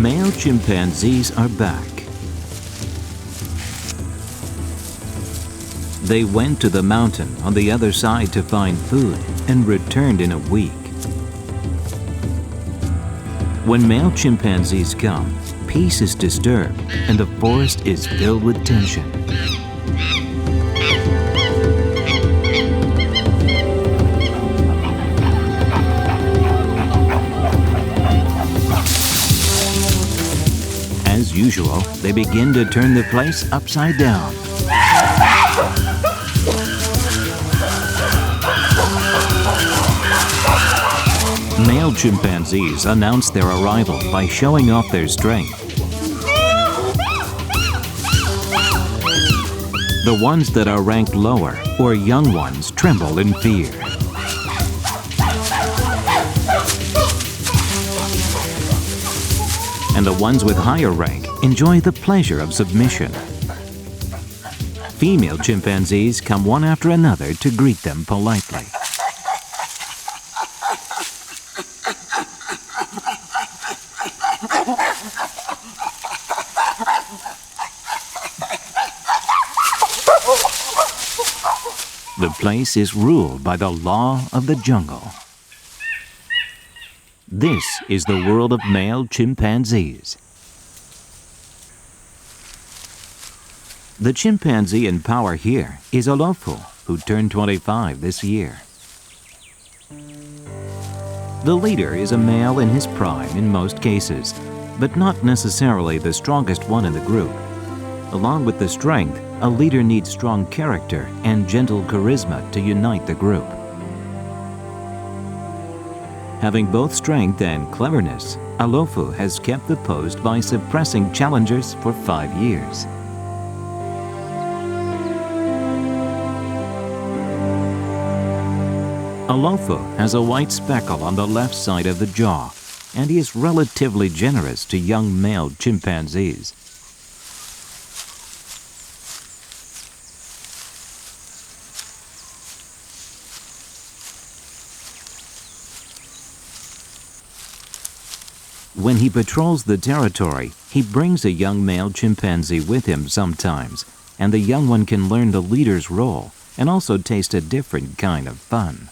Male chimpanzees are back. They went to the mountain on the other side to find food and returned in a week. When male chimpanzees come, peace is disturbed and the forest is filled with tension. As usual, they begin to turn the place upside down. Male chimpanzees announce their arrival by showing off their strength. The ones that are ranked lower or young ones tremble in fear. And the ones with higher rank enjoy the pleasure of submission. Female chimpanzees come one after another to greet them politely. The place is ruled by the law of the jungle. This is the world of male chimpanzees. The chimpanzee in power here is Olofu, who turned 25 this year. The leader is a male in his prime in most cases, but not necessarily the strongest one in the group. Along with the strength, a leader needs strong character and gentle charisma to unite the group. Having both strength and cleverness, Olofu has kept the post by suppressing challengers for 5 years. Olofu has a white speckle on the left side of the jaw, and he is relatively generous to young male chimpanzees. When he patrols the territory, he brings a young male chimpanzee with him sometimes, and the young one can learn the leader's role and also taste a different kind of fun.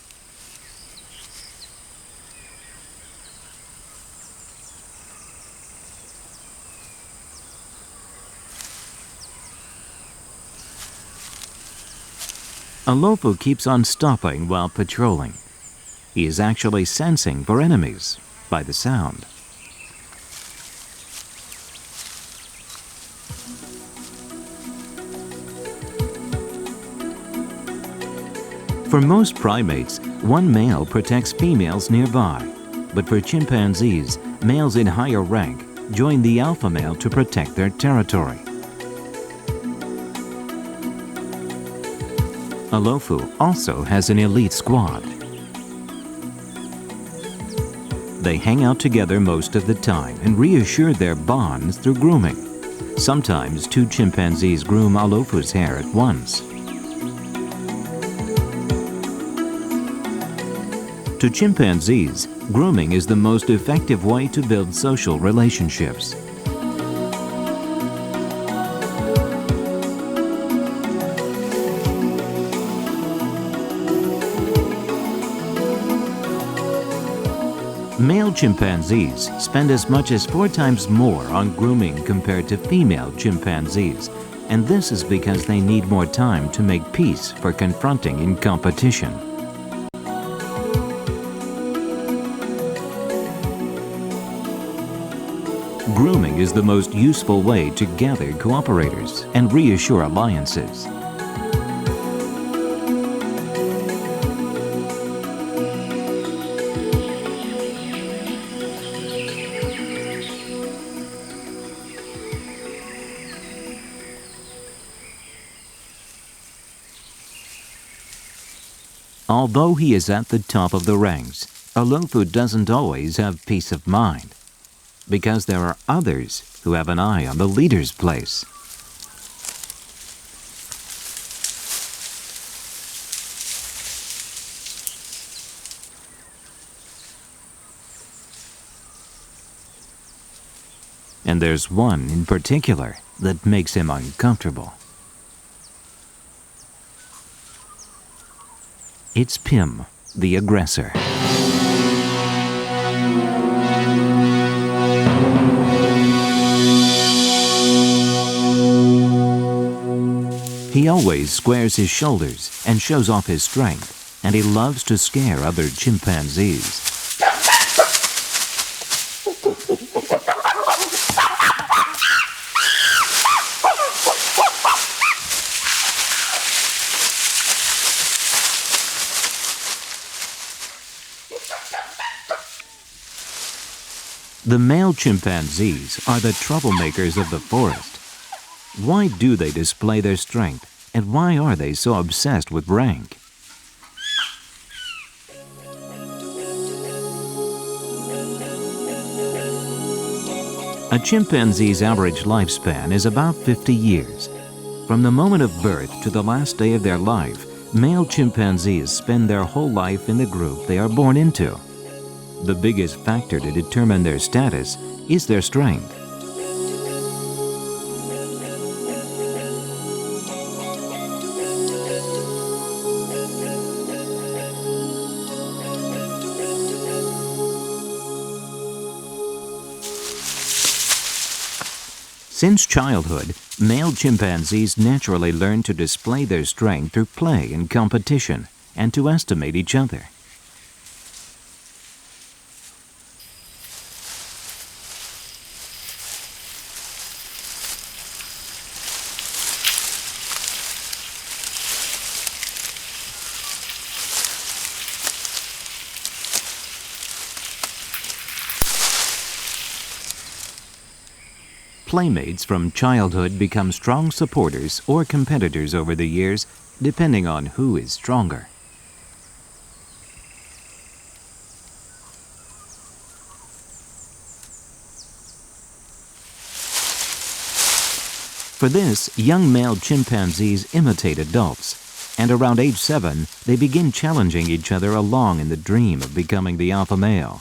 Olofu keeps on stopping while patrolling. He is actually sensing for enemies by the sound. For most primates, one male protects females nearby, but for chimpanzees, males in higher rank join the alpha male to protect their territory. Olofu also has an elite squad. They hang out together most of the time and reassure their bonds through grooming. Sometimes 2 chimpanzees groom Olofu's hair at once. To chimpanzees, grooming is the most effective way to build social relationships. Male chimpanzees spend as much as 4 times more on grooming compared to female chimpanzees, and this is because they need more time to make peace for confronting in competition. Grooming is the most useful way to gather cooperators and reassure alliances. Although he is at the top of the ranks, Olofu doesn't always have peace of mind, because there are others who have an eye on the leader's place. and there's one in particular that makes him uncomfortable. It's Pim, the aggressor. He always squares his shoulders and shows off his strength, and he loves to scare other chimpanzees. The male chimpanzees are the troublemakers of the forest. Why do they display their strength, and why are they so obsessed with rank? A chimpanzee's average lifespan is about 50 years. From the moment of birth to the last day of their life, male chimpanzees spend their whole life in the group they are born into. The biggest factor to determine their status is their strength. Since childhood, male chimpanzees naturally learn to display their strength through play and competition, and to estimate each other. Playmates from childhood become strong supporters or competitors over the years, depending on who is stronger. For this, young male chimpanzees imitate adults, and around age 7, they begin challenging each other along in the dream of becoming the alpha male.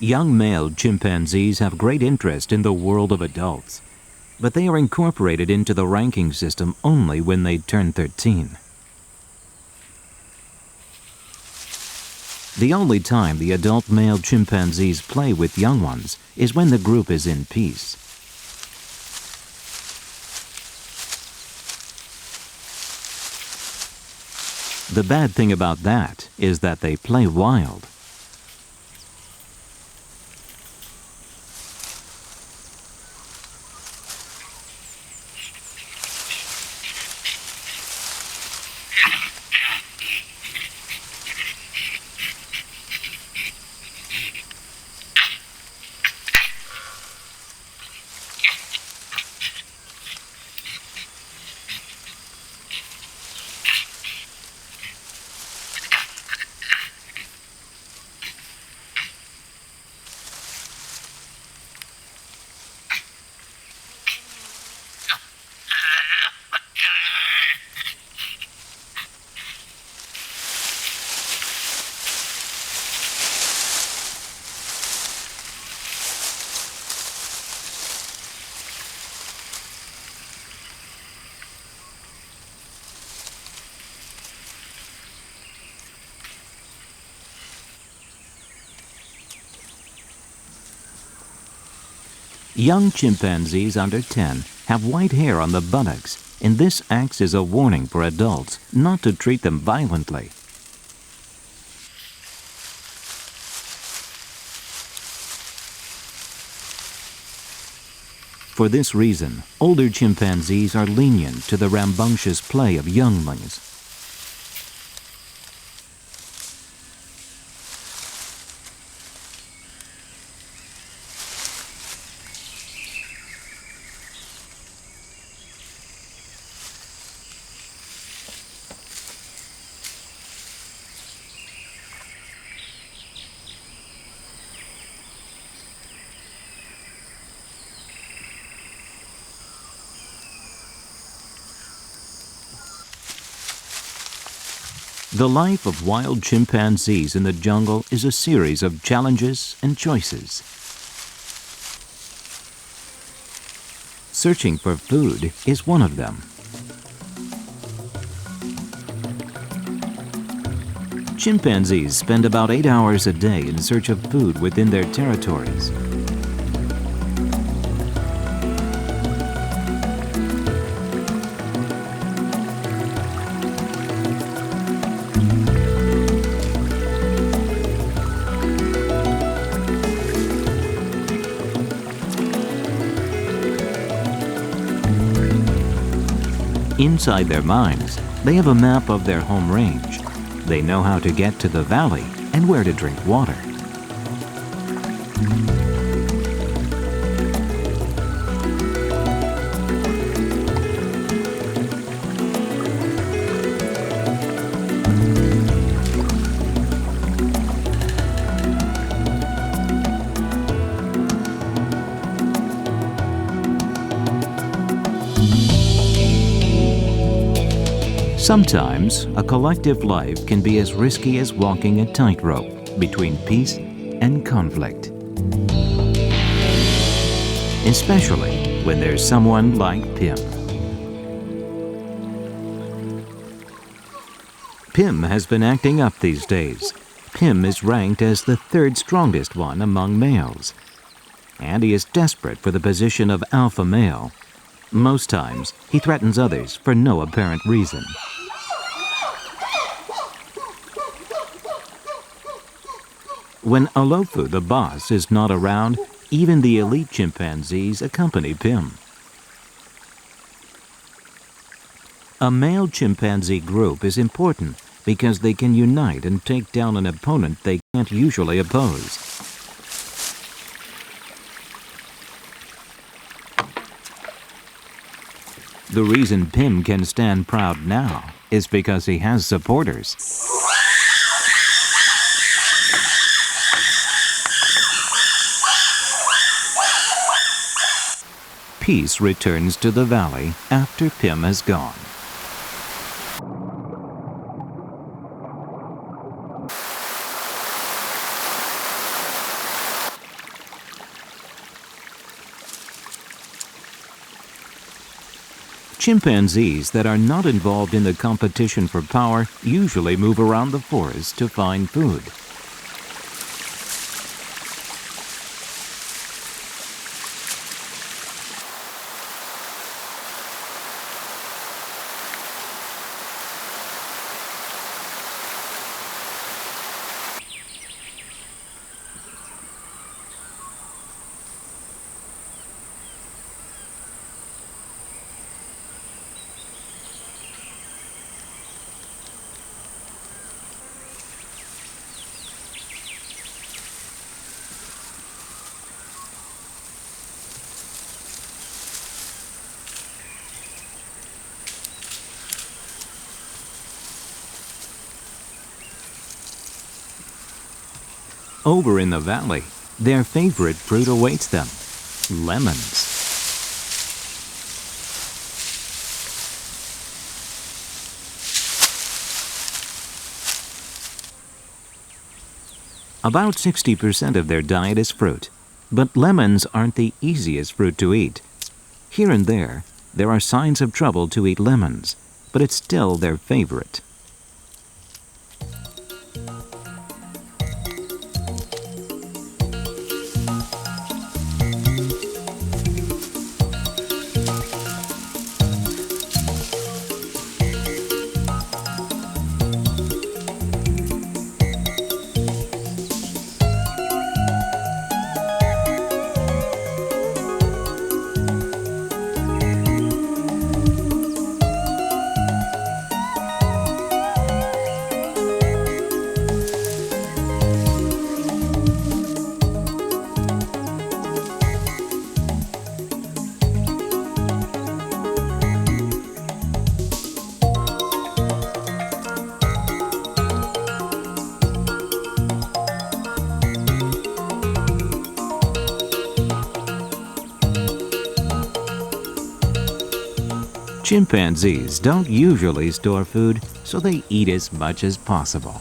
Young male chimpanzees have great interest in the world of adults, but they are incorporated into the ranking system only when they turn 13. The only time the adult male chimpanzees play with young ones is when the group is in peace. The bad thing about that is that they play wild. Young chimpanzees under 10 have white hair on the buttocks, and this acts as a warning for adults not to treat them violently. For this reason, older chimpanzees are lenient to the rambunctious play of younglings. The life of wild chimpanzees in the jungle is a series of challenges and choices. Searching for food is one of them. Chimpanzees spend about 8 hours a day in search of food within their territories. Inside their minds, they have a map of their home range. They know how to get to the valley and where to drink water. Sometimes, a collective life can be as risky as walking a tightrope between peace and conflict. Especially when there's someone like Pim. Pim has been acting up these days. Pim is ranked as the third strongest one among males. And he is desperate for the position of alpha male. Most times, he threatens others for no apparent reason. When Alofu, the boss, is not around, even the elite chimpanzees accompany Pim. A male chimpanzee group is important because they can unite and take down an opponent they can't usually oppose. The reason Pim can stand proud now is because he has supporters. Peace returns to the valley after Pim has gone. Chimpanzees that are not involved in the competition for power usually move around the forest to find food. Over in the valley, their favorite fruit awaits them: lemons. About 60% of their diet is fruit, but lemons aren't the easiest fruit to eat. Here and there are signs of trouble to eat lemons, but it's still their favorite. Chimpanzees don't usually store food, so they eat as much as possible.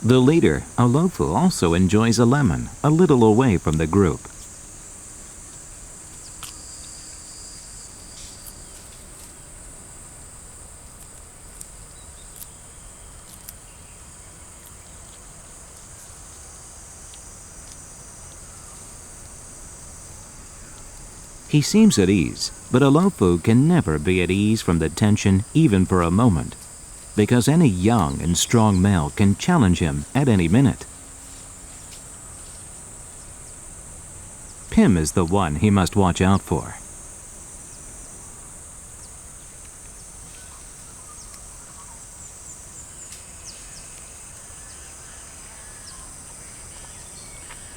The leader, Alofu, also enjoys a lemon, a little away from the group. He seems at ease, but Alofu can never be at ease from the tension even for a moment, because any young and strong male can challenge him at any minute. Pim is the one he must watch out for.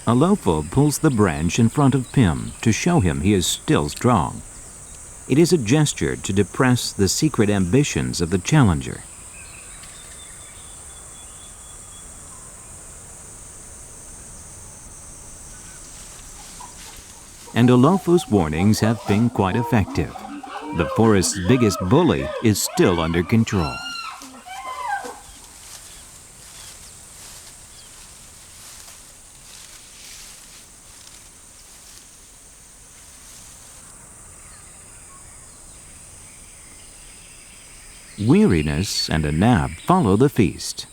Alofu pulls the branch in front of Pim to show him he is still strong. It is a gesture to depress the secret ambitions of the challenger. And Alofu's warnings have been quite effective. The forest's biggest bully is still under control. Weariness and a nap follow the feast.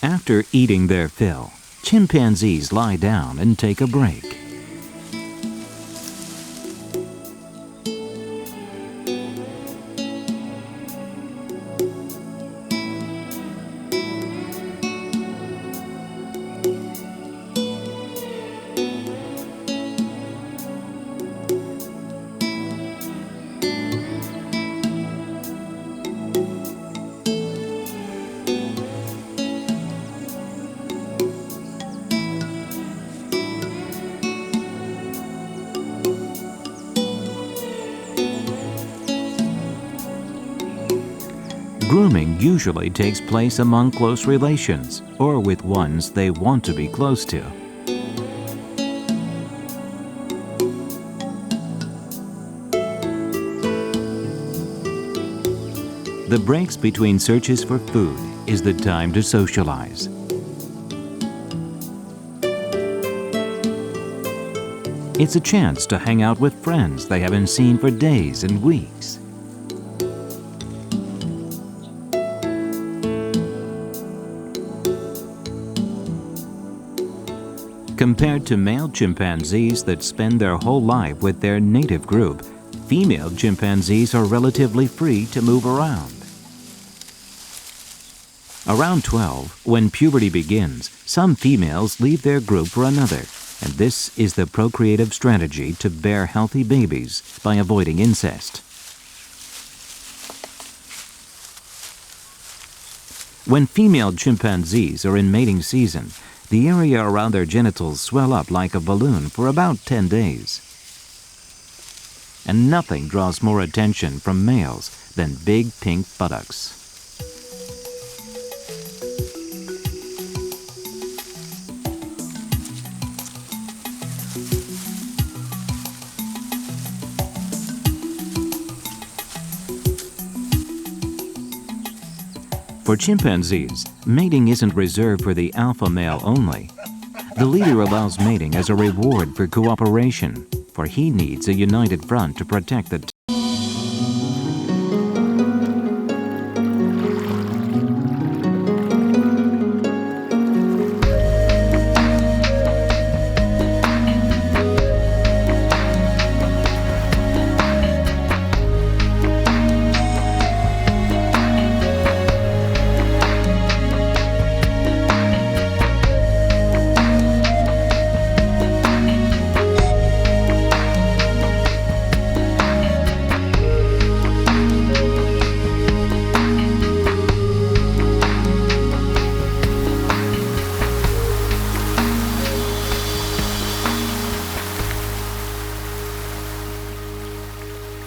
After eating their fill, chimpanzees lie down and take a break. Grooming usually takes place among close relations or with ones they want to be close to. The breaks between searches for food is the time to socialize. It's a chance to hang out with friends they haven't seen for days and weeks. Compared to male chimpanzees that spend their whole life with their native group, female chimpanzees are relatively free to move around. Around 12, when puberty begins, some females leave their group for another, and this is the procreative strategy to bear healthy babies by avoiding incest. When female chimpanzees are in mating season, the area around their genitals swell up like a balloon for about 10 days. And nothing draws more attention from males than big pink buttocks. For chimpanzees, mating isn't reserved for the alpha male only. The leader allows mating as a reward for cooperation, for he needs a united front to protect the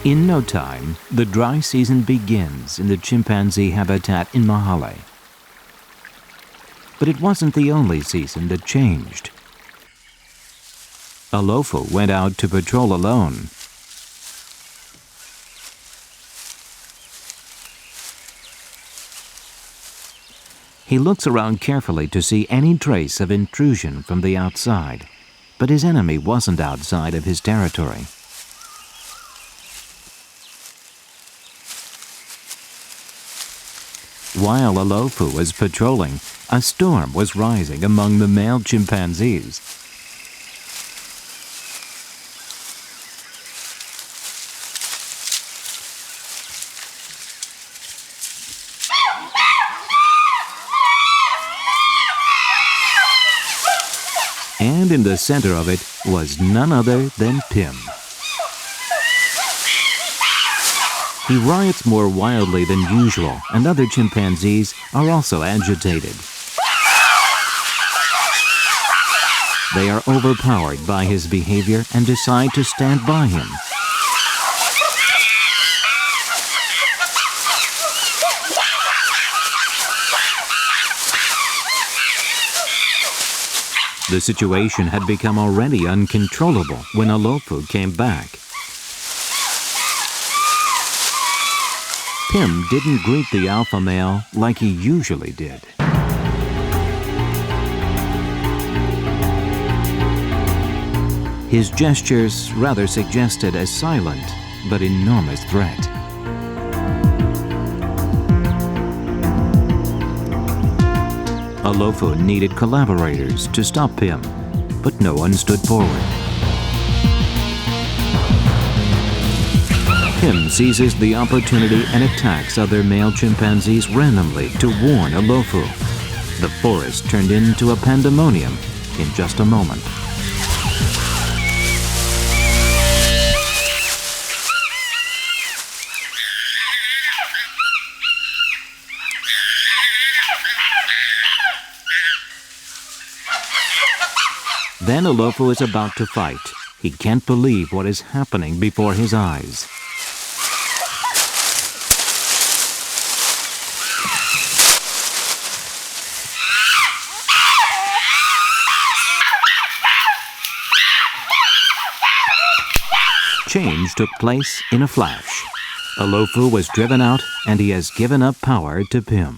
In no time, the dry season begins in the chimpanzee habitat in Mahale. But it wasn't the only season that changed. Alofu went out to patrol alone. He looks around carefully to see any trace of intrusion from the outside, but his enemy wasn't outside of his territory. While Alofu was patrolling, a storm was rising among the male chimpanzees. And in the center of it was none other than Pim. He riots more wildly than usual, and other chimpanzees are also agitated. They are overpowered by his behavior and decide to stand by him. The situation had become already uncontrollable when Alofu came back. Pim didn't greet the alpha male like he usually did. His gestures rather suggested a silent but enormous threat. Alofu needed collaborators to stop Pim, but no one stood forward. Pim seizes the opportunity and attacks other male chimpanzees randomly to warn Alofu. The forest turned into a pandemonium in just a moment. Then Alofu is about to fight. He can't believe what is happening before his eyes. Change took place in a flash. Alofu was driven out and he has given up power to Pim.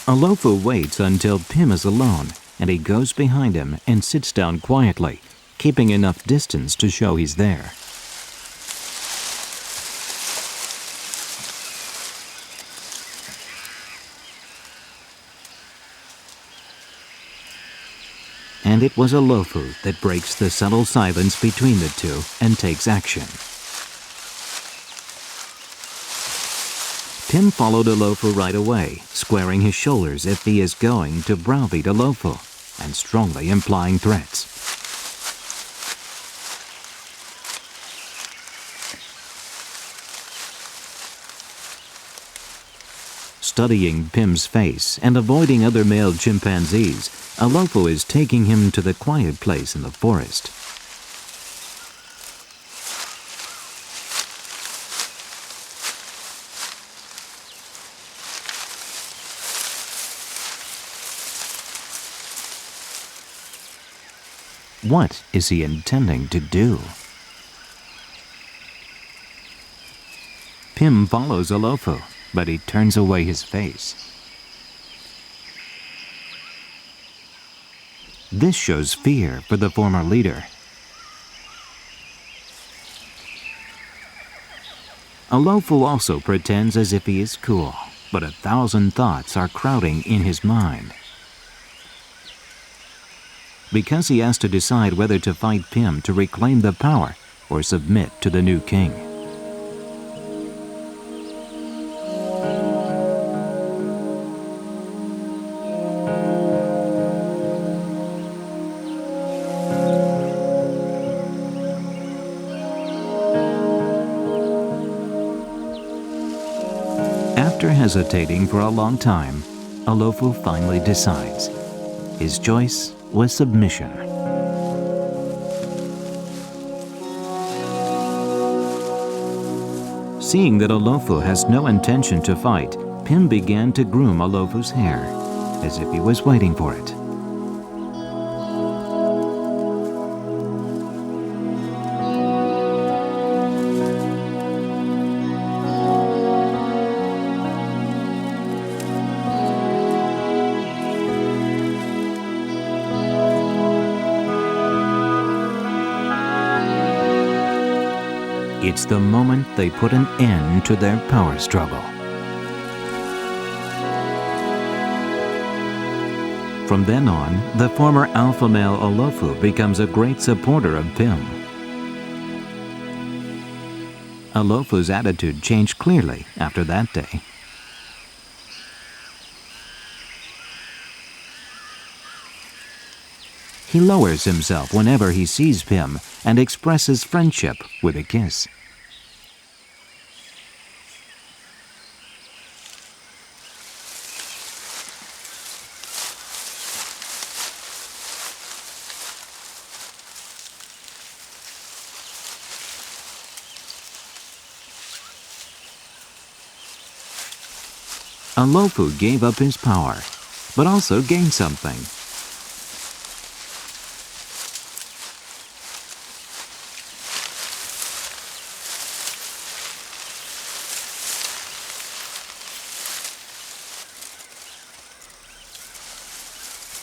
Alofu waits until Pim is alone and he goes behind him and sits down quietly, keeping enough distance to show he's there. And it was Alofu that breaks the subtle silence between the two and takes action. Pim followed Alofu right away, squaring his shoulders if he is going to browbeat Alofu, and strongly implying threats. Studying Pim's face and avoiding other male chimpanzees, Alofu is taking him to the quiet place in the forest. What is he intending to do? Pim follows Alofu, but he turns away his face. This shows fear for the former leader. Alofu also pretends as if he is cool, but 1,000 thoughts are crowding in his mind. Because he has to decide whether to fight Pim to reclaim the power or submit to the new king. After hesitating for a long time, Alofu finally decides. His choice was submission. Seeing that Olofu has no intention to fight, Pim began to groom Olofu's hair, as if he was waiting for it. It's the moment they put an end to their power struggle. From then on, the former alpha male Olofu becomes a great supporter of Pim. Olofu's attitude changed clearly after that day. He lowers himself whenever he sees Pim and expresses friendship with a kiss. Olofu gave up his power, but also gained something.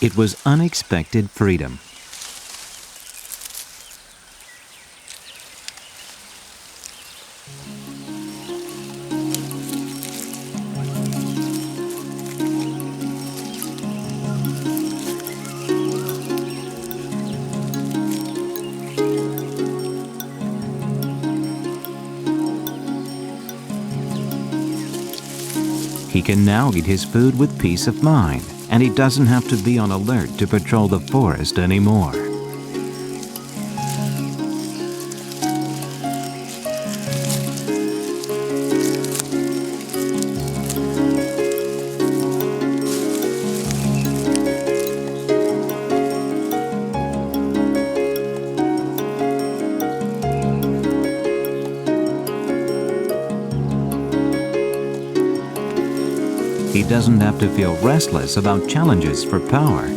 It was unexpected freedom. He can now eat his food with peace of mind, and he doesn't have to be on alert to patrol the forest anymore. He doesn't have to feel restless about challenges for power.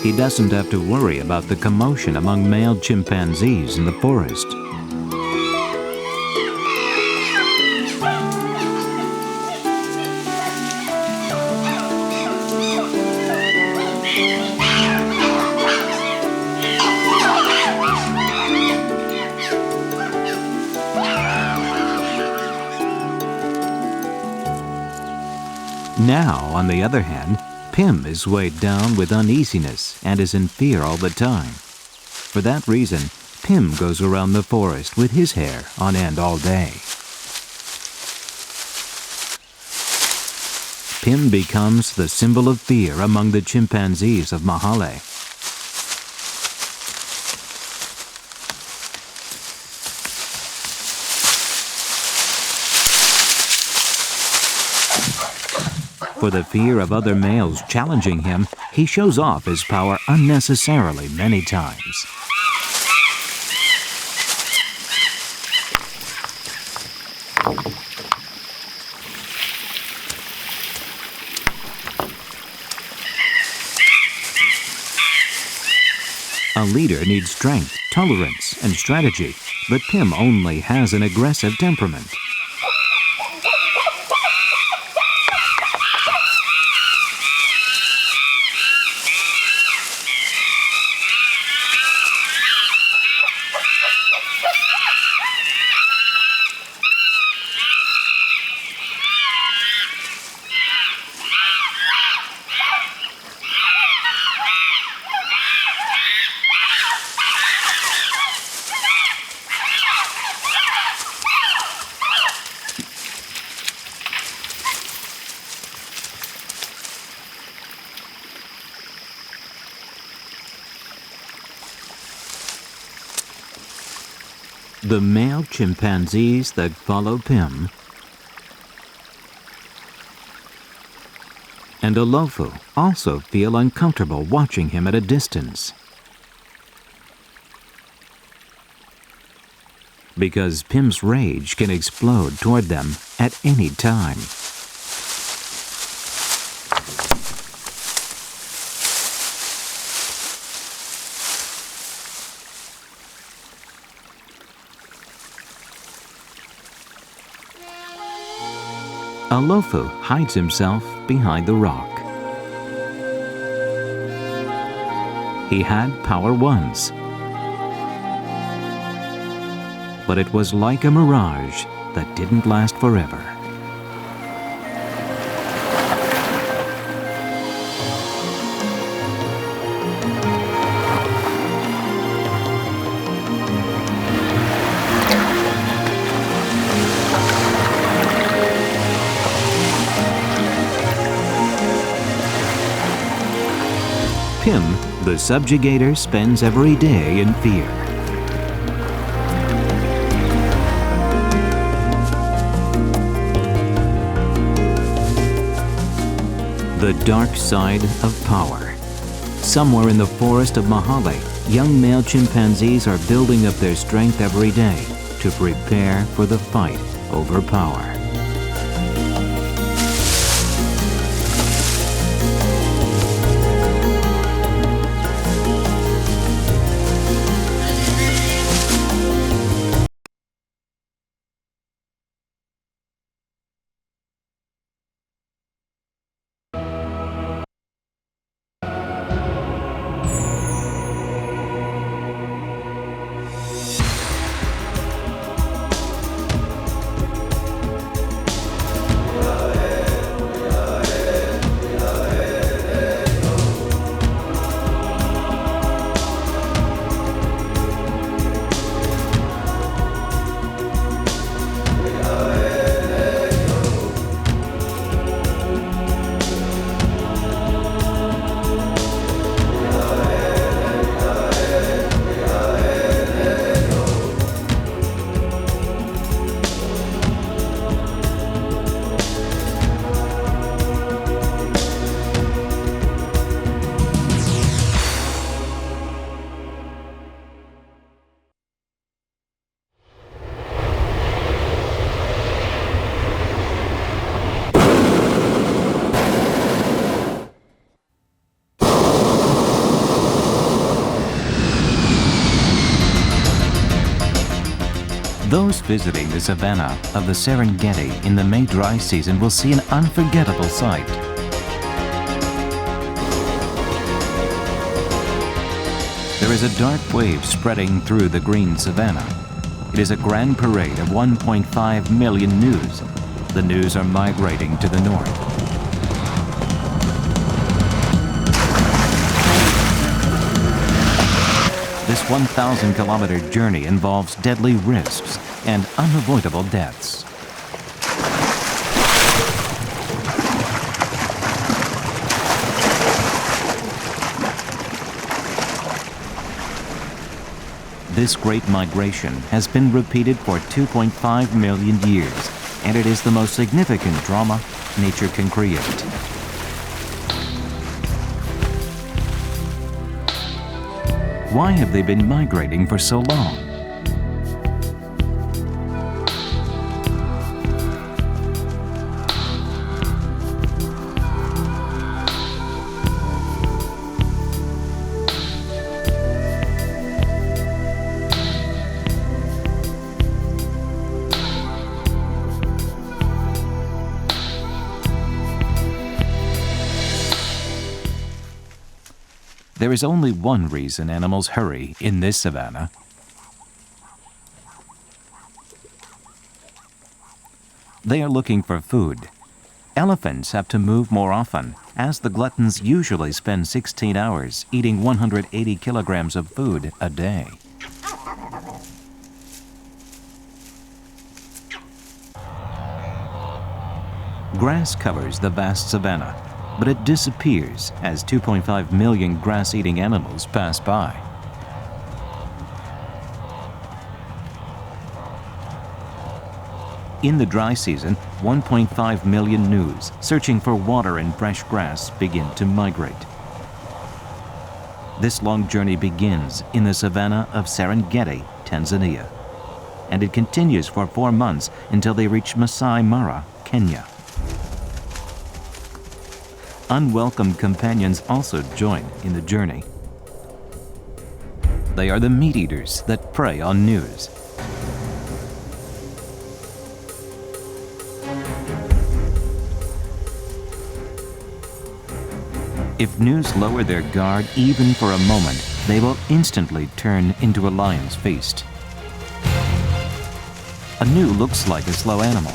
He doesn't have to worry about the commotion among male chimpanzees in the forest. Now, on the other hand, Pim is weighed down with uneasiness and is in fear all the time. For that reason, Pim goes around the forest with his hair on end all day. Pim becomes the symbol of fear among the chimpanzees of Mahale. For the fear of other males challenging him, he shows off his power unnecessarily many times. A leader needs strength, tolerance, and strategy, but Pim only has an aggressive temperament. The male chimpanzees that follow Pim and Olofu also feel uncomfortable watching him at a distance, because Pim's rage can explode toward them at any time. Olofu hides himself behind the rock. He had power once, but it was like a mirage that didn't last forever. Pim, the subjugator, spends every day in fear. The dark side of power. Somewhere in the forest of Mahale, young male chimpanzees are building up their strength every day to prepare for the fight over power. Those visiting the savanna of the Serengeti in the May dry season will see an unforgettable sight. There is a dark wave spreading through the green savanna. It is a grand parade of 1.5 million gnus. The gnus are migrating to the north. This 1,000-kilometer journey involves deadly risks and unavoidable deaths. This great migration has been repeated for 2.5 million years, and it is the most significant drama nature can create. Why have they been migrating for so long? There is only one reason animals hurry in this savanna. They are looking for food. Elephants have to move more often, as the gluttons usually spend 16 hours eating 180 kilograms of food a day. Grass covers the vast savanna, but it disappears as 2.5 million grass-eating animals pass by. In the dry season, 1.5 million gnus searching for water and fresh grass begin to migrate. This long journey begins in the savanna of Serengeti, Tanzania, and it continues for 4 months until they reach Masai Mara, Kenya. Unwelcome companions also join in the journey. They are the meat-eaters that prey on gnus. If gnus lower their guard even for a moment, they will instantly turn into a lion's feast. A gnu looks like a slow animal,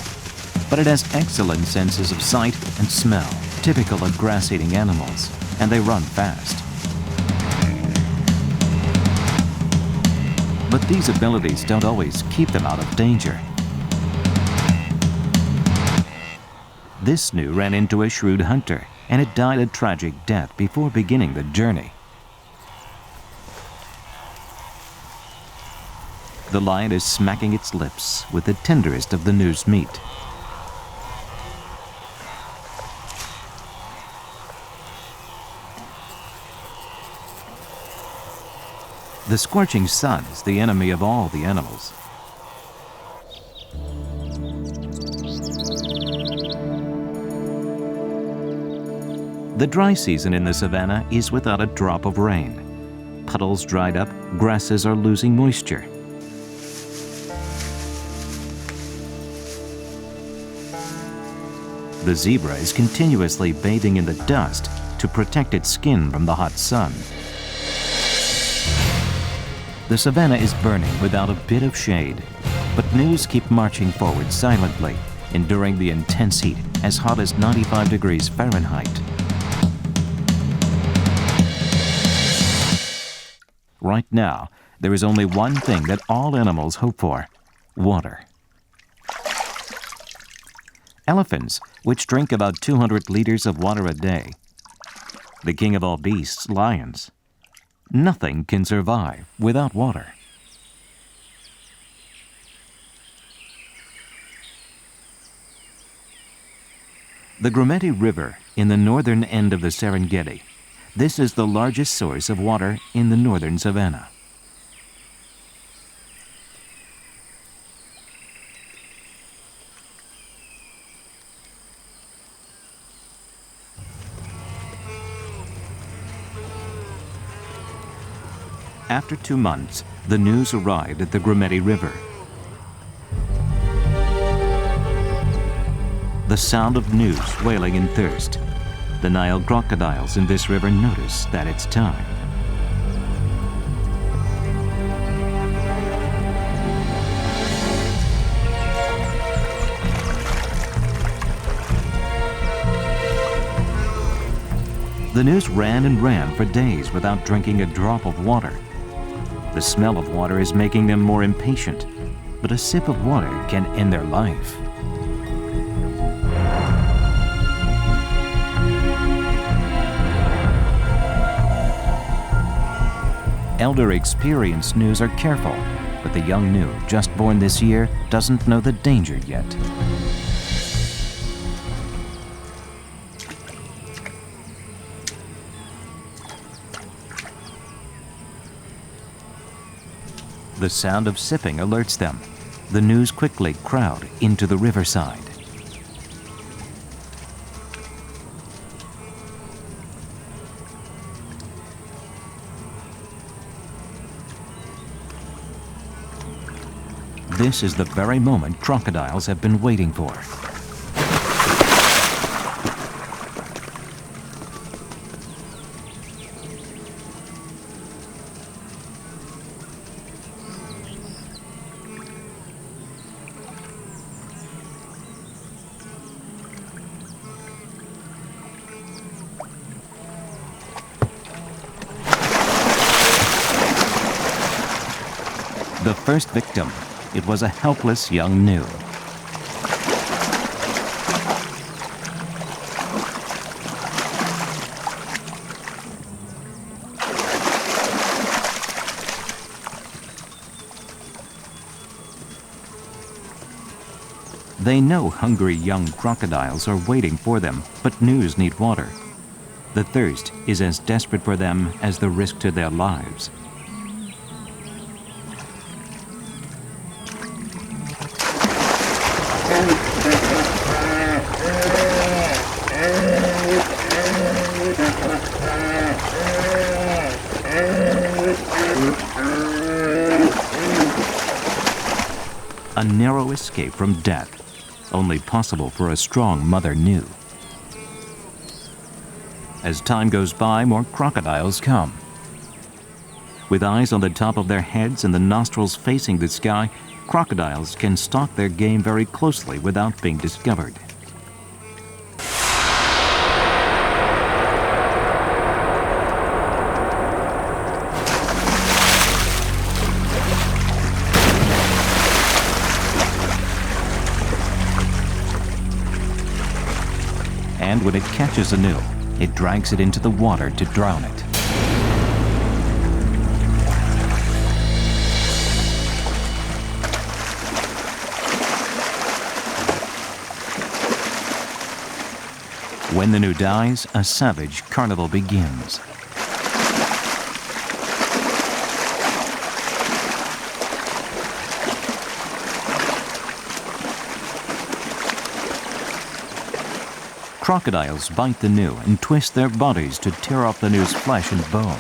but it has excellent senses of sight and smell, typical of grass-eating animals, and they run fast. But these abilities don't always keep them out of danger. This gnu ran into a shrewd hunter, and it died a tragic death before beginning the journey. The lion is smacking its lips with the tenderest of the gnu's meat. The scorching sun is the enemy of all the animals. The dry season in the savanna is without a drop of rain. Puddles dried up, grasses are losing moisture. The zebra is continuously bathing in the dust to protect its skin from the hot sun. The savanna is burning without a bit of shade, but gnus keep marching forward silently, enduring the intense heat as hot as 95 degrees Fahrenheit. Right now, there is only one thing that all animals hope for: water. Elephants, which drink about 200 liters of water a day. The king of all beasts, lions. Nothing can survive without water. The Gombe River in the northern end of the Serengeti. This is the largest source of water in the northern savanna. After 2 months, the gnus arrived at the Gombe River. The sound of gnus wailing in thirst. The Nile crocodiles in this river notice that it's time. The gnus ran and ran for days without drinking a drop of water. The smell of water is making them more impatient, but a sip of water can end their life. Elder experienced gnus are careful, but the young gnu just born this year doesn't know the danger yet. The sound of sipping alerts them. The gnus quickly crowd into the riverside. This is the very moment crocodiles have been waiting for. The first victim, it was a helpless young gnu. They know hungry young crocodiles are waiting for them, but news need water. The thirst is as desperate for them as the risk to their lives. A narrow escape from death, only possible for a strong mother gnu. As time goes by, more crocodiles come. With eyes on the top of their heads and the nostrils facing the sky, crocodiles can stalk their game very closely without being discovered. And when it catches a gnu, it drags it into the water to drown it. When the gnu dies, a savage carnival begins. Crocodiles bite the gnu and twist their bodies to tear off the gnu's flesh and bone.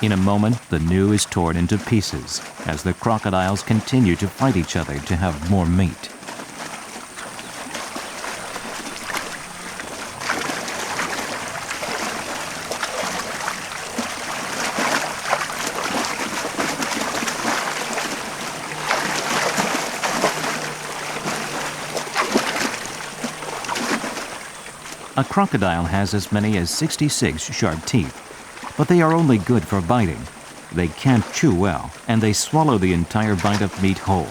In a moment, the gnu is torn into pieces as the crocodiles continue to fight each other to have more meat. A crocodile has as many as 66 sharp teeth, but they are only good for biting. They can't chew well, and they swallow the entire bite of meat whole.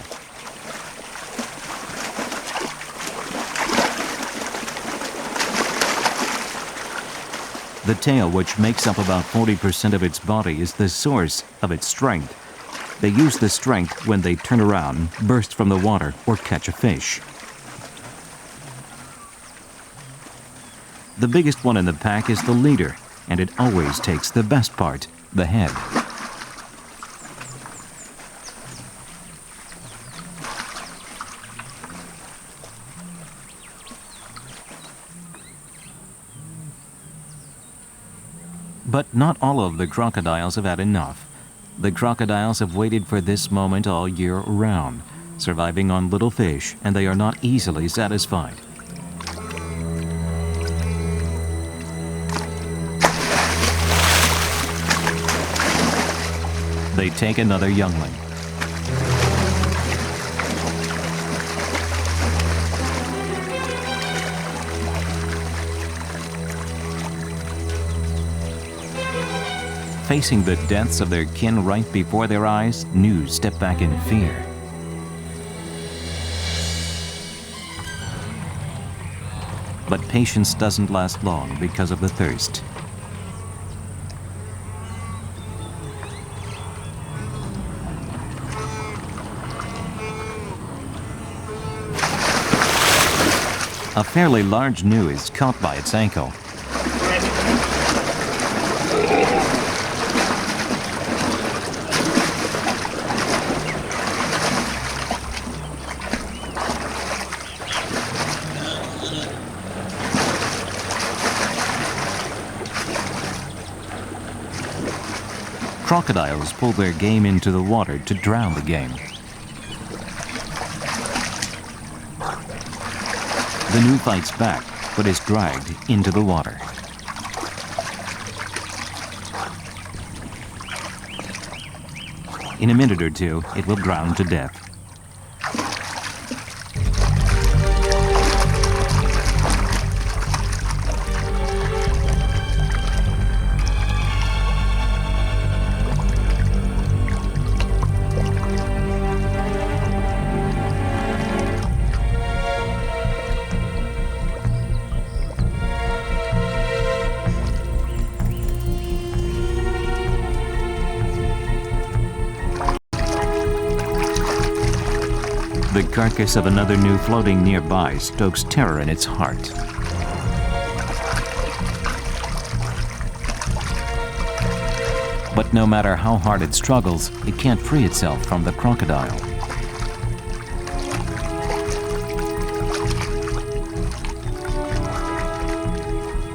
The tail, which makes up about 40% of its body, is the source of its strength. They use the strength when they turn around, burst from the water, or catch a fish. The biggest one in the pack is the leader, and it always takes the best part, the head. But not all of the crocodiles have had enough. The crocodiles have waited for this moment all year round, surviving on little fish, and they are not easily satisfied. They take another youngling. Facing the deaths of their kin right before their eyes, gnus step back in fear. But patience doesn't last long because of the thirst. A fairly large gnu is caught by its ankle. Crocodiles pull their game into the water to drown the game. The gnu fights back, but is dragged into the water. In a minute or two, it will drown to death. The carcass of another gnu floating nearby stokes terror in its heart. But no matter how hard it struggles, it can't free itself from the crocodile.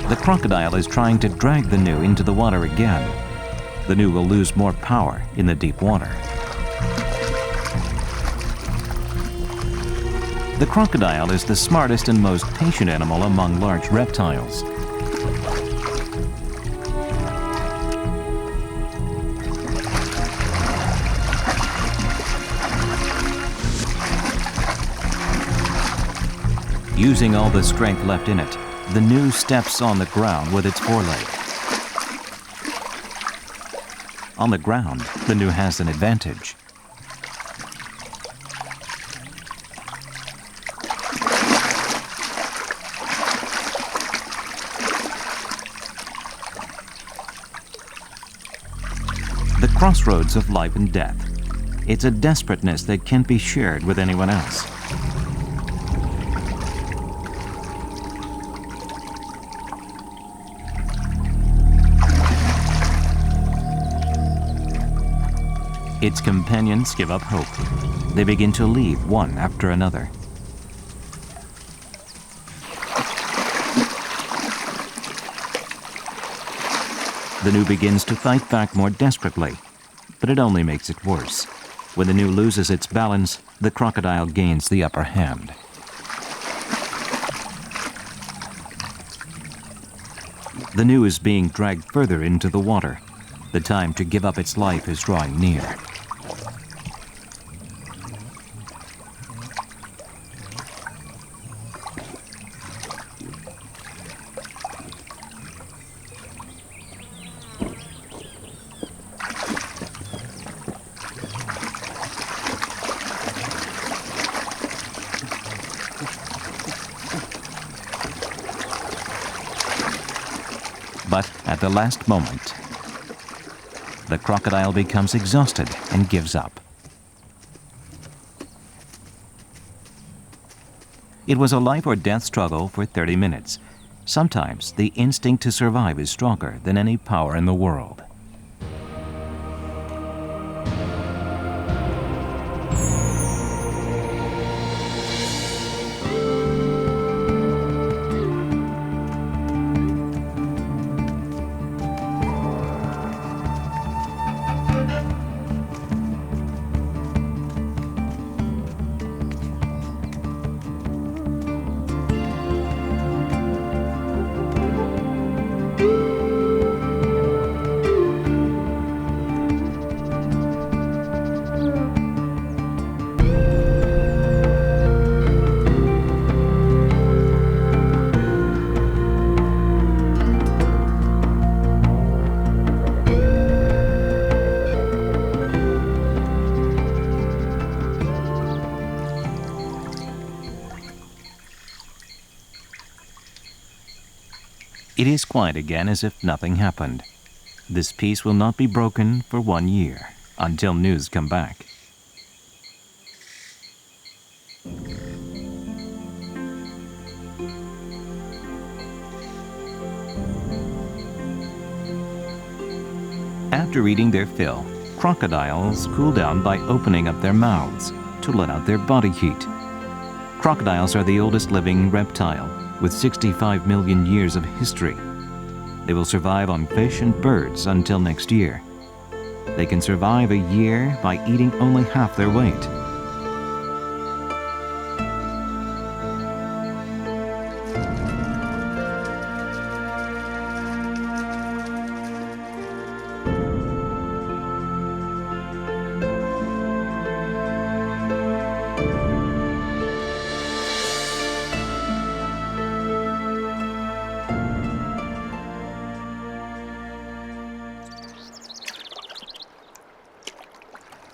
The crocodile is trying to drag the gnu into the water again. The gnu will lose more power in the deep water. The crocodile is the smartest and most patient animal among large reptiles. Using all the strength left in it, the gnu steps on the ground with its foreleg. On the ground, the gnu has an advantage. The crossroads of life and death. It's a desperateness that can't be shared with anyone else. Its companions give up hope. They begin to leave one after another. The gnu begins to fight back more desperately, but it only makes it worse. When the gnu loses its balance, the crocodile gains the upper hand. The gnu is being dragged further into the water. The time to give up its life is drawing near. But at the last moment, the crocodile becomes exhausted and gives up. It was a life or death struggle for 30 minutes. Sometimes the instinct to survive is stronger than any power in the world. It is quiet again as if nothing happened. This peace will not be broken for 1 year, until news come back. After eating their fill, crocodiles cool down by opening up their mouths to let out their body heat. Crocodiles are the oldest living reptile, with 65 million years of history. They will survive on fish and birds until next year. They can survive a year by eating only half their weight.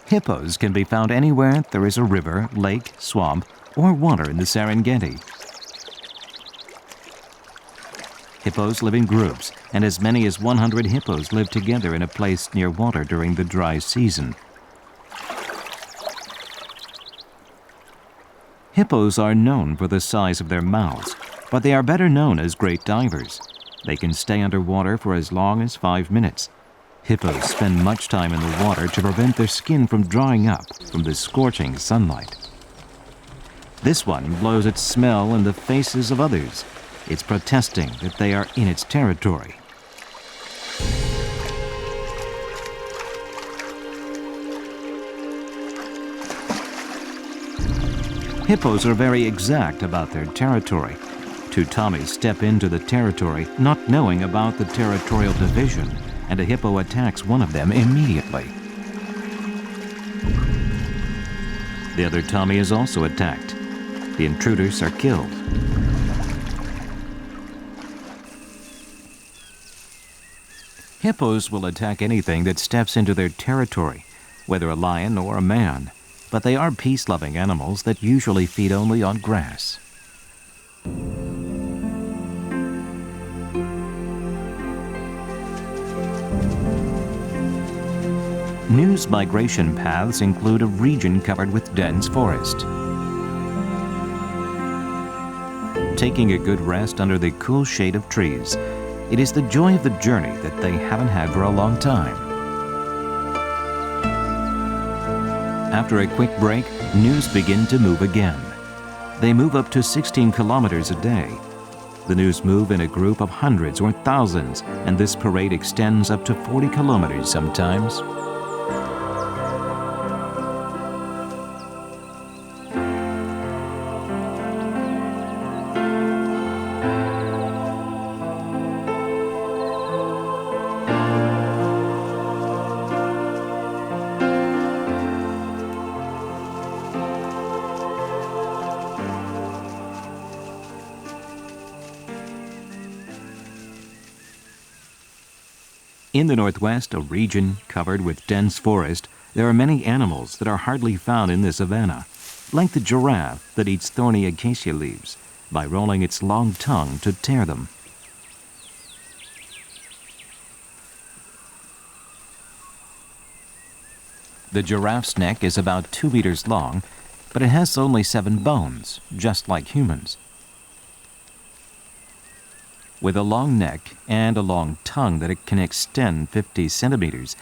Hippos can be found anywhere there is a river, lake, swamp, or water in the Serengeti. Hippos live in groups, and as many as 100 hippos live together in a place near water during the dry season. Hippos are known for the size of their mouths, but they are better known as great divers. They can stay underwater for as long as 5 minutes. Hippos spend much time in the water to prevent their skin from drying up from the scorching sunlight. This one blows its smell in the faces of others. It's protesting that they are in its territory. Hippos are very exact about their territory. Two Tommies step into the territory not knowing about the territorial division, and a hippo attacks one of them immediately. The other Tommy is also attacked. The intruders are killed. Hippos will attack anything that steps into their territory, whether a lion or a man, but they are peace-loving animals that usually feed only on grass. News migration paths include a region covered with dense forest. Taking a good rest under the cool shade of trees, it is the joy of the journey that they haven't had for a long time. After a quick break, news begin to move again. They move up to 16 kilometers a day. The news move in a group of hundreds or thousands, and this parade extends up to 40 kilometers sometimes. In the Northwest, a region covered with dense forest, there are many animals that are hardly found in the savanna, like the giraffe that eats thorny acacia leaves by rolling its long tongue to tear them. The giraffe's neck is about 2 meters long, but it has only 7 bones, just like humans. With a long neck and a long tongue that it can extend 50 centimeters,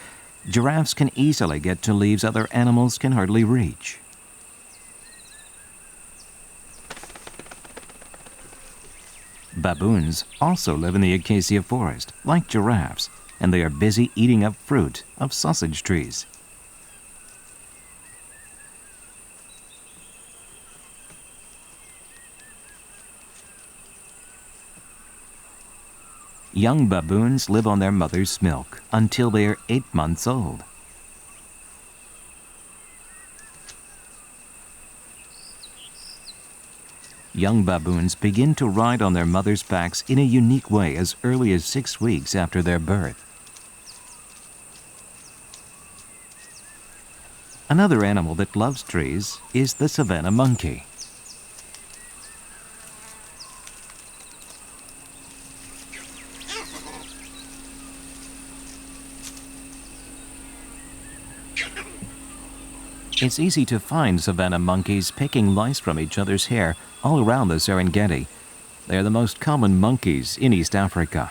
giraffes can easily get to leaves other animals can hardly reach. Baboons also live in the acacia forest, like giraffes, and they are busy eating up fruit of sausage trees. Young baboons live on their mother's milk until they are 8 months old. Young baboons begin to ride on their mother's backs in a unique way as early as 6 weeks after their birth. Another animal that loves trees is the savanna monkey. It's easy to find savanna monkeys picking lice from each other's hair all around the Serengeti. They are the most common monkeys in East Africa.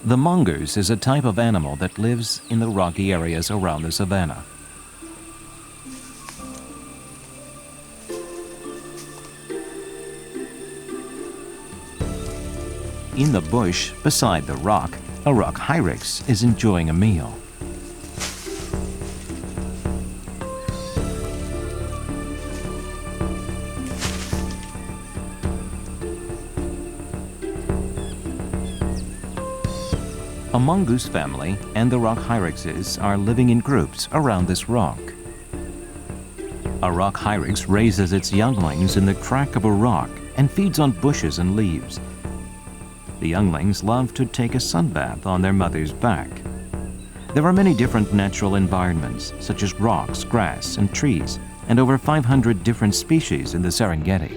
The mongoose is a type of animal that lives in the rocky areas around the savanna. In the bush, beside the rock, a rock hyrax is enjoying a meal. A mongoose family and the rock hyraxes are living in groups around this rock. A rock hyrax raises its younglings in the crack of a rock and feeds on bushes and leaves. The younglings love to take a sunbath on their mother's back. There are many different natural environments, such as rocks, grass, and trees, and over 500 different species in the Serengeti.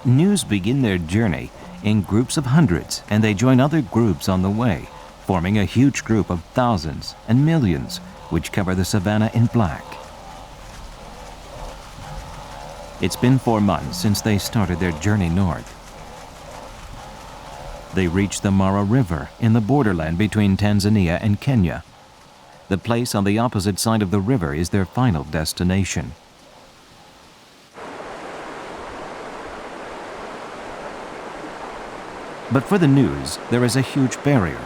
Gnus begin their journey in groups of hundreds, and they join other groups on the way, forming a huge group of thousands and millions, which cover the savanna in black. It's been 4 months since they started their journey north. They reach the Mara River in the borderland between Tanzania and Kenya. The place on the opposite side of the river is their final destination. But for the Gnus, there is a huge barrier.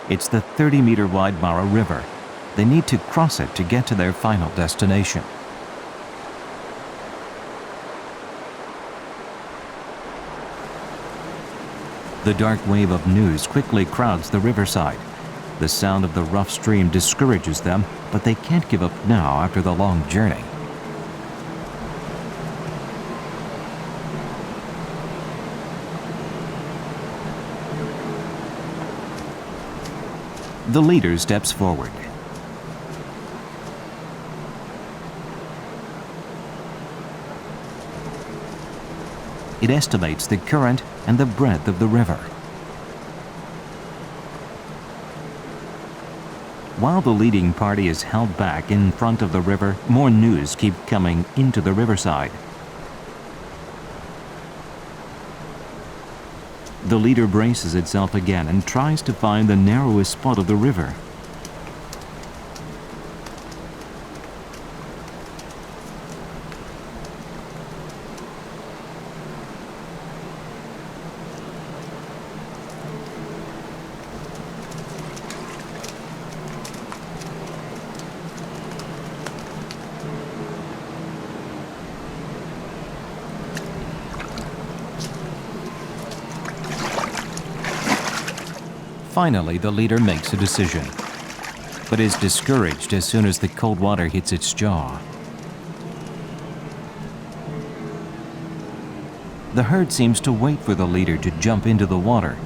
It's the 30-meter wide Mara River. They need to cross it to get to their final destination. The dark wave of Gnus quickly crowds the riverside. The sound of the rough stream discourages them, but they can't give up now after the long journey. The leader steps forward. It estimates the current and the breadth of the river. While the leading party is held back in front of the river, more Gnus keep coming into the riverside. The leader braces itself again and tries to find the narrowest spot of the river. Finally, the leader makes a decision, but is discouraged as soon as the cold water hits its jaw. The herd seems to wait for the leader to jump into the water.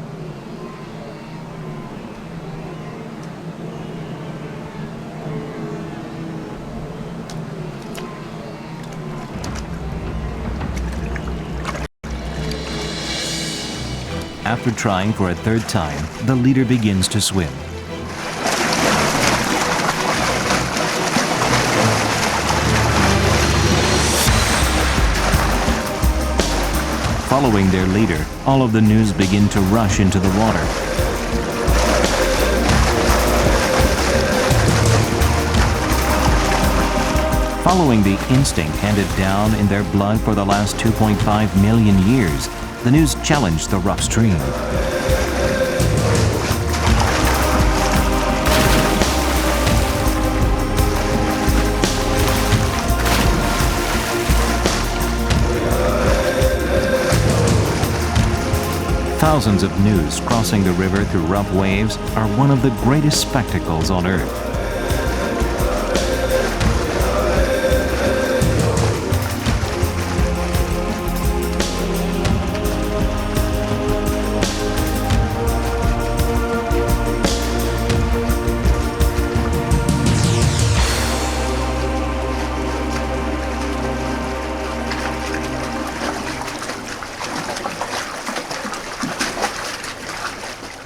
After trying for a third time, the leader begins to swim. Following their leader, all of the Gnus begin to rush into the water. Following the instinct handed down in their blood for the last 2.5 million years, the Gnus challenge the rough stream. Thousands of Gnus crossing the river through rough waves are one of the greatest spectacles on Earth.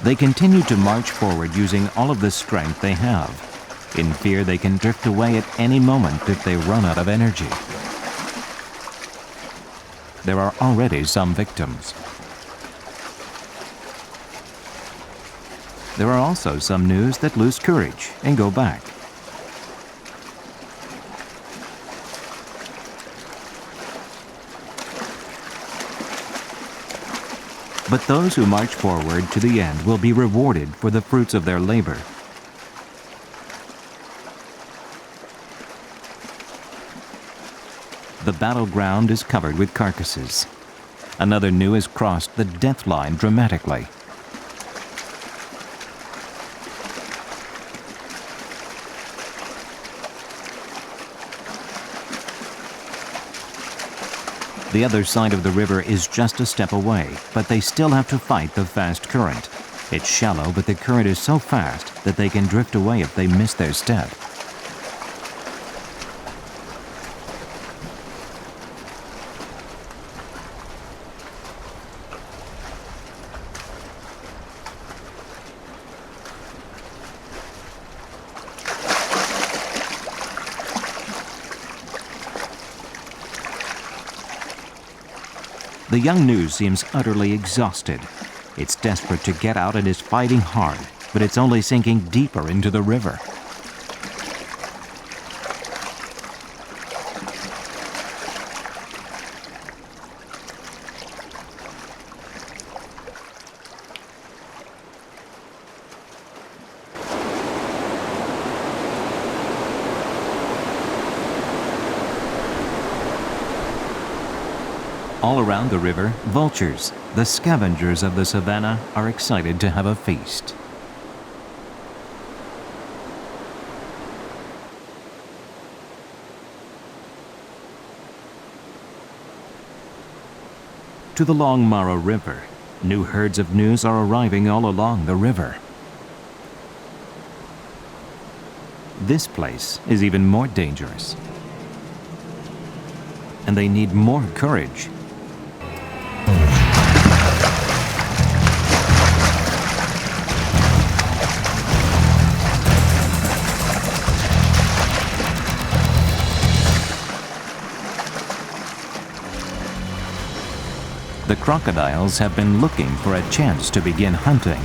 They continue to march forward using all of the strength they have. In fear they can drift away at any moment if they run out of energy. There are already some victims. There are also some Gnus that lose courage and go back. But those who march forward to the end will be rewarded for the fruits of their labor. The battleground is covered with carcasses. Another new has crossed the death line dramatically. The other side of the river is just a step away, but they still have to fight the fast current. It's shallow, but the current is so fast that they can drift away if they miss their step. The young gnu seems utterly exhausted. It's desperate to get out and is fighting hard, but it's only sinking deeper into the river. All around the river, vultures, the scavengers of the savannah, are excited to have a feast. To the long Mara River, new herds of gnus are arriving all along the river. This place is even more dangerous, and they need more courage. The crocodiles have been looking for a chance to begin hunting.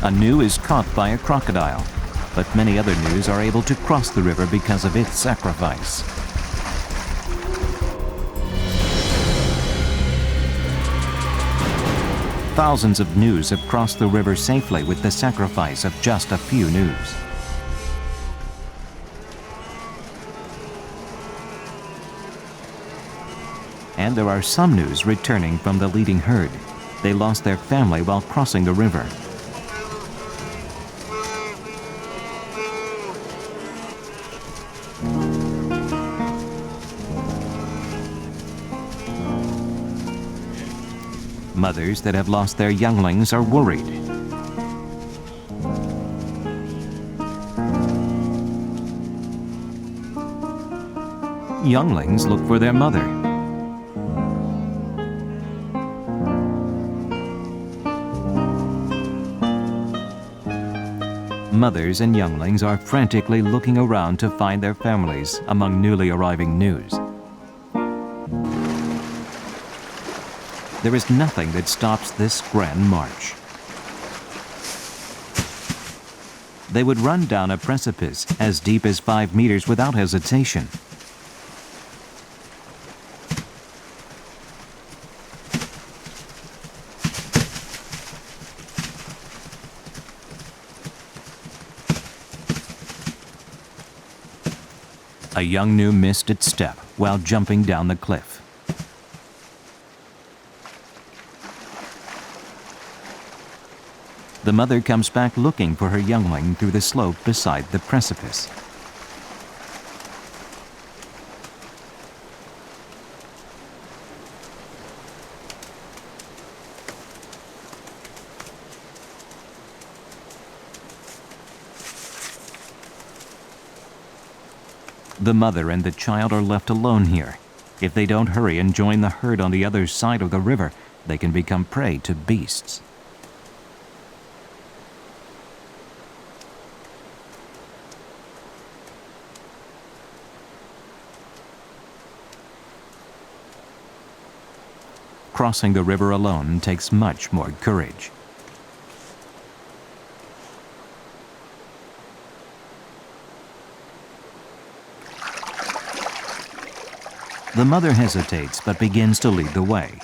A gnu is caught by a crocodile, but many other gnus are able to cross the river because of its sacrifice. Thousands of gnus have crossed the river safely with the sacrifice of just a few gnus. And there are some gnus returning from the leading herd. They lost their family while crossing the river. Mothers that have lost their younglings are worried. Younglings look for their mother. Mothers and younglings are frantically looking around to find their families among newly arriving gnus. There is nothing that stops this grand march. They would run down a precipice as deep as 5 meters without hesitation. A young gnu missed its step while jumping down the cliff. The mother comes back looking for her youngling through the slope beside the precipice. The mother and the child are left alone here. If they don't hurry and join the herd on the other side of the river, they can become prey to beasts. Crossing the river alone takes much more courage. The mother hesitates but begins to lead the way.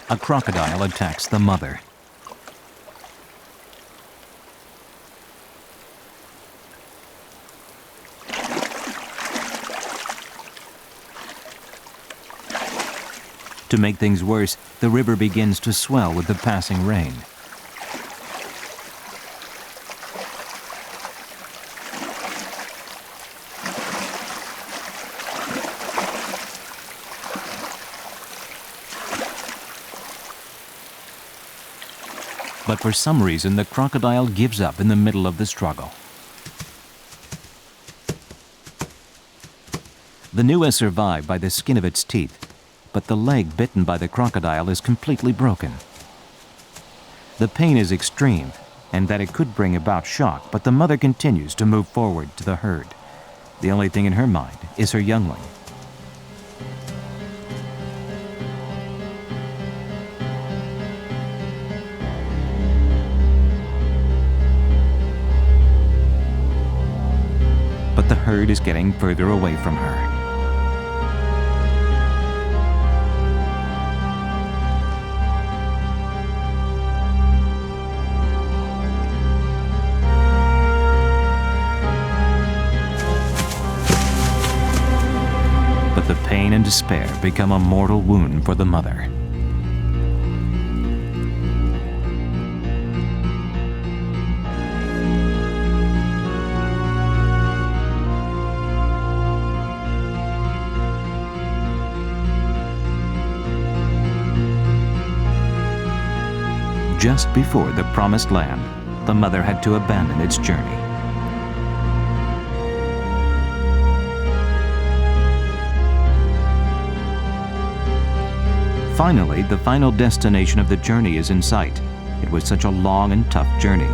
A crocodile attacks the mother. To make things worse, the river begins to swell with the passing rain. But for some reason, the crocodile gives up in the middle of the struggle. The new has survived by the skin of its teeth, but the leg bitten by the crocodile is completely broken. The pain is extreme, and that it could bring about shock, but the mother continues to move forward to the herd. The only thing in her mind is her youngling. But the herd is getting further away from her. But the pain and despair become a mortal wound for the mother. Just before the promised land, the mother had to abandon its journey. Finally, the final destination of the journey is in sight. It was such a long and tough journey.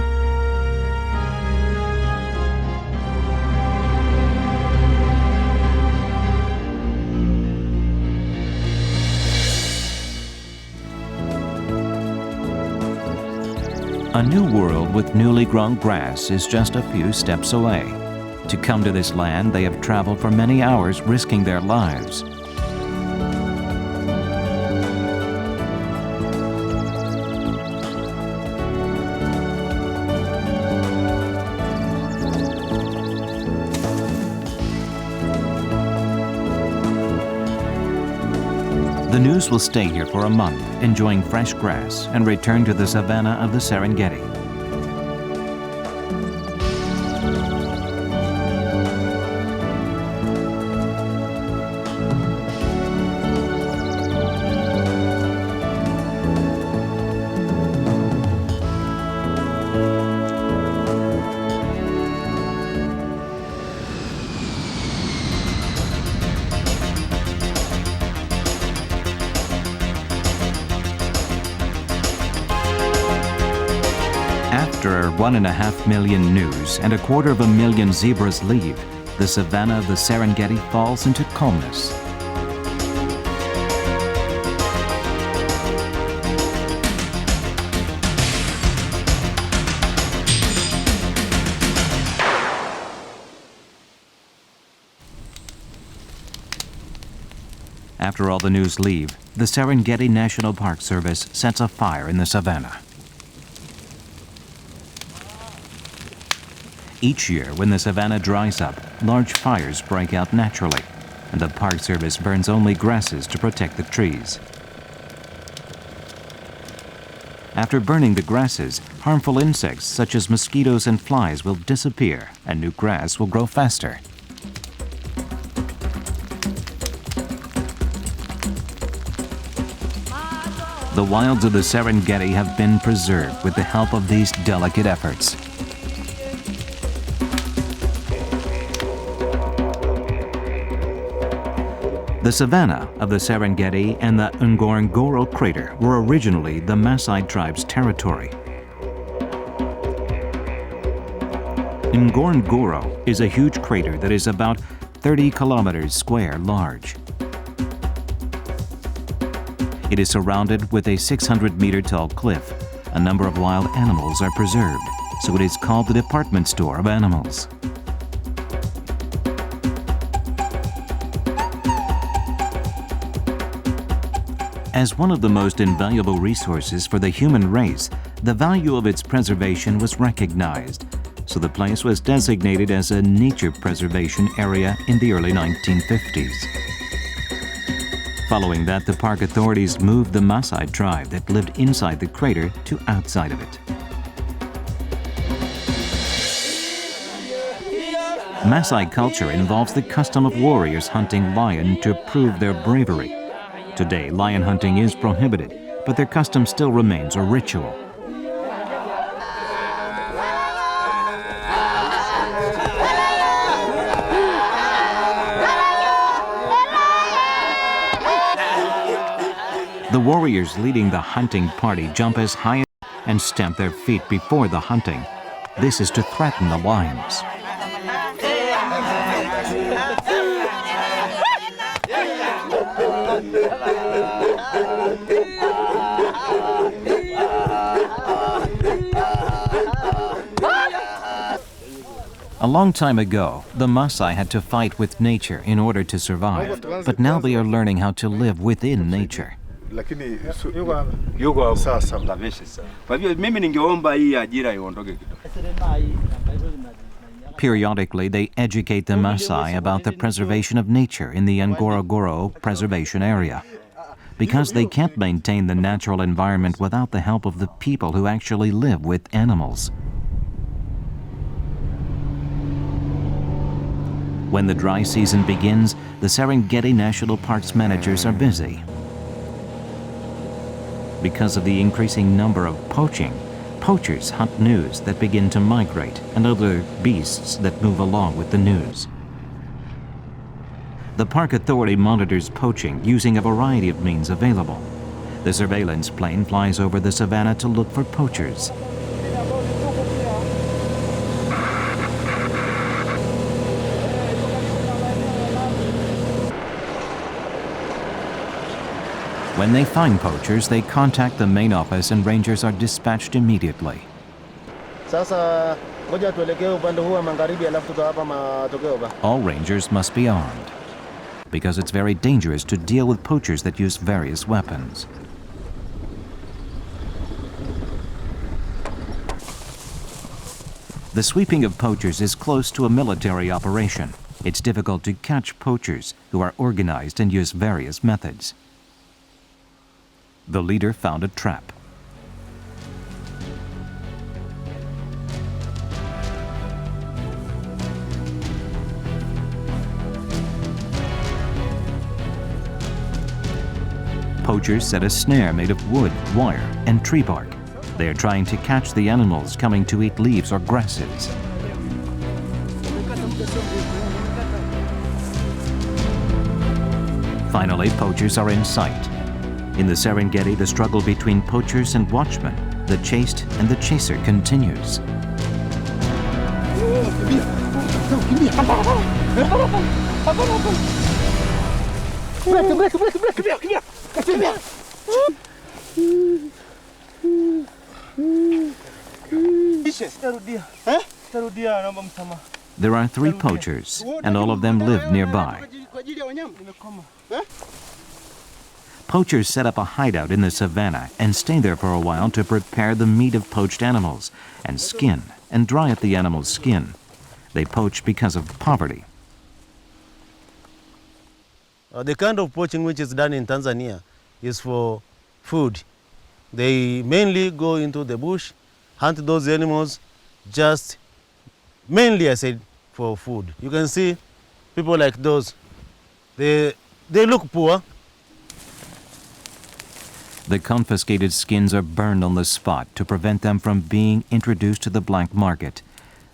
A new world with newly grown grass is just a few steps away. To come to this land, they have traveled for many hours, risking their lives. The news will stay here for a month, enjoying fresh grass, and return to the savanna of the Serengeti. After 1.5 million gnus and 250,000 zebras leave, the savanna of the Serengeti falls into calmness. After all the gnus leave, the Serengeti National Park Service sets a fire in the savanna. Each year, when the savanna dries up, large fires break out naturally, and the Park Service burns only grasses to protect the trees. After burning the grasses, harmful insects such as mosquitoes and flies will disappear, and new grass will grow faster. The wilds of the Serengeti have been preserved with the help of these delicate efforts. The savanna of the Serengeti and the Ngorongoro crater were originally the Maasai tribe's territory. Ngorongoro is a huge crater that is about 30 kilometers square large. It is surrounded with a 600-meter tall cliff. A number of wild animals are preserved, so it is called the department store of animals. As one of the most invaluable resources for the human race, the value of its preservation was recognized, so the place was designated as a nature preservation area in the early 1950s. Following that, the park authorities moved the Maasai tribe that lived inside the crater to outside of it. Maasai culture involves the custom of warriors hunting lion to prove their bravery. Today, lion hunting is prohibited, but their custom still remains a ritual. The warriors leading the hunting party jump as high and stamp their feet before the hunting. This is to threaten the lions. A long time ago, the Maasai had to fight with nature in order to survive, but now they are learning how to live within nature. Periodically, they educate the Maasai about the preservation of nature in the Ngorongoro Preservation Area, because they can't maintain the natural environment without the help of the people who actually live with animals. When the dry season begins, the Serengeti National Parks managers are busy. Because of the increasing number of poaching, poachers hunt gnus that begin to migrate and other beasts that move along with the gnus. The park authority monitors poaching using a variety of means available. The surveillance plane flies over the savanna to look for poachers. When they find poachers, they contact the main office and rangers are dispatched immediately. All rangers must be armed, because it's very dangerous to deal with poachers that use various weapons. The sweeping of poachers is close to a military operation. It's difficult to catch poachers who are organized and use various methods. The leader found a trap. Poachers set a snare made of wood, wire, and tree bark. They are trying to catch the animals coming to eat leaves or grasses. Finally, poachers are in sight. In the Serengeti, the struggle between poachers and watchmen, the chased and the chaser continues. There are 3 poachers, and all of them live nearby. Poachers set up a hideout in the savanna and stay there for a while to prepare the meat of poached animals and skin and dry up the animal's skin. They poach because of poverty. The kind of poaching which is done in Tanzania is for food. They mainly go into the bush, hunt those animals, just mainly, I said, for food. You can see people like those, they look poor. The confiscated skins are burned on the spot to prevent them from being introduced to the black market.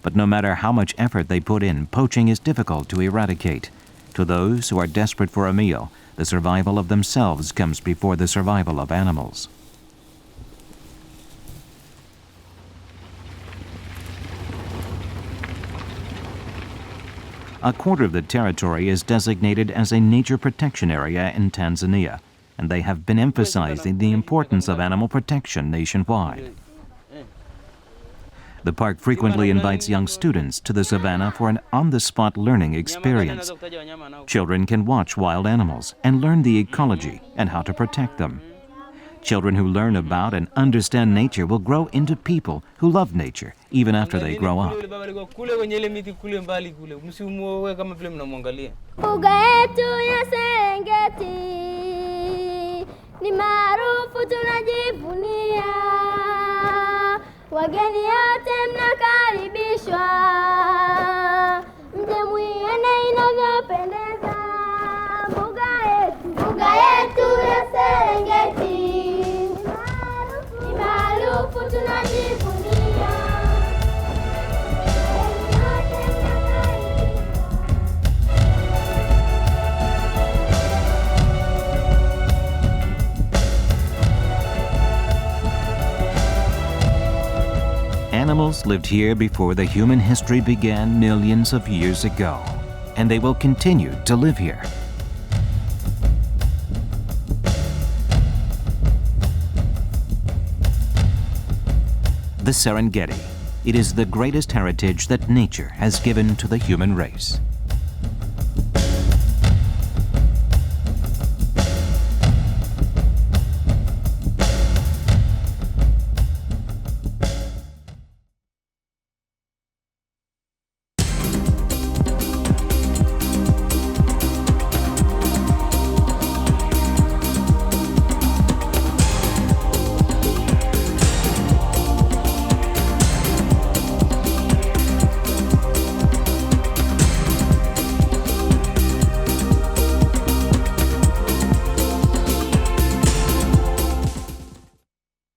But no matter how much effort they put in, poaching is difficult to eradicate. To those who are desperate for a meal, the survival of themselves comes before the survival of animals. A quarter of the territory is designated as a nature protection area in Tanzania, and they have been emphasizing the importance of animal protection nationwide. The park frequently invites young students to the savannah for an on-the-spot learning experience. Children can watch wild animals and learn the ecology and how to protect them. Children who learn about and understand nature will grow into people who love nature even after they grow up. Mbuga yetu ya Serengeti ni maarufu tunajivunia, wageni wote mnakaribishwa, mje muione inavyopendeza. Mbuga yetu ya Serengeti ni maarufu tunajivunia. Animals lived here before the human history began millions of years ago, and they will continue to live here. The Serengeti. It is the greatest heritage that nature has given to the human race.